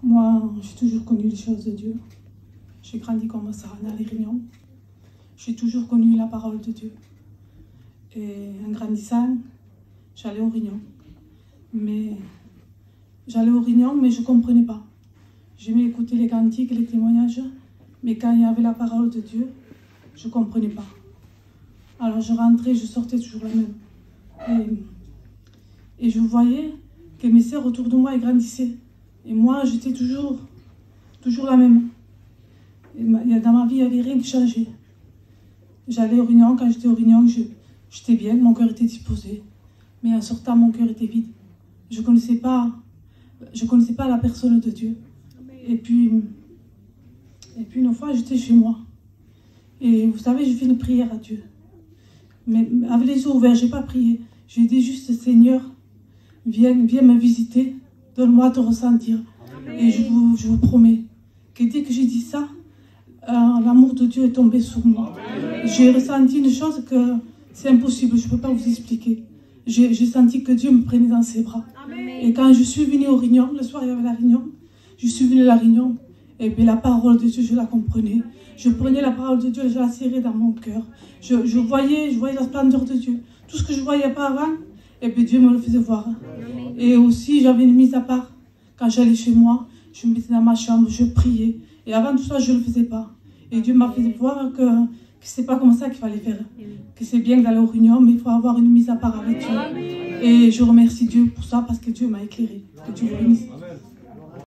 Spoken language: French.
Moi, j'ai toujours connu les choses de Dieu. J'ai grandi comme ça, à Les Réunions. J'ai toujours connu la parole de Dieu. Et en grandissant, j'allais aux réunions. J'allais aux réunions, mais je ne comprenais pas. J'aimais écouter les cantiques, les témoignages, mais quand il y avait la parole de Dieu, je ne comprenais pas. Alors je rentrais, je sortais toujours la même. Et je voyais que mes sœurs autour de moi elles grandissaient. Et moi, j'étais toujours la même. Et dans ma vie, il n'y avait rien qui changeait. J'allais aux réunions, quand j'étais aux réunions, j'étais bien, mon cœur était disposé. Mais en sortant, mon cœur était vide. Je ne connaissais pas la personne de Dieu. Et puis une fois, j'étais chez moi. Et vous savez, j'ai fait une prière à Dieu. Mais avec les yeux ouverts, je n'ai pas prié. J'ai dit juste, Seigneur, viens me visiter, donne-moi de ressentir. Amen. Et je vous promets que dès que j'ai dit ça, l'amour de Dieu est tombé sur moi. J'ai ressenti une chose que c'est impossible, je ne peux pas vous expliquer. J'ai senti que Dieu me prenait dans ses bras. Amen. Et quand je suis venue aux réunions, le soir il y avait la réunion, je suis venue à la réunion, et bien la parole de Dieu, je la comprenais. Je prenais la parole de Dieu et je la serrais dans mon cœur. Je voyais la splendeur de Dieu. Tout ce que je ne voyais pas avant, et puis Dieu me le faisait voir. Amen. Et aussi, j'avais une mise à part. Quand j'allais chez moi, je me mettais dans ma chambre, je priais. Et avant tout ça, je ne le faisais pas. Et Dieu m'a fait voir que ce n'est pas comme ça qu'il fallait faire. Que c'est bien d'aller aux réunions, mais il faut avoir une mise à part avec Dieu. Et je remercie Dieu pour ça, parce que Dieu m'a éclairé. Que Dieu vous bénisse.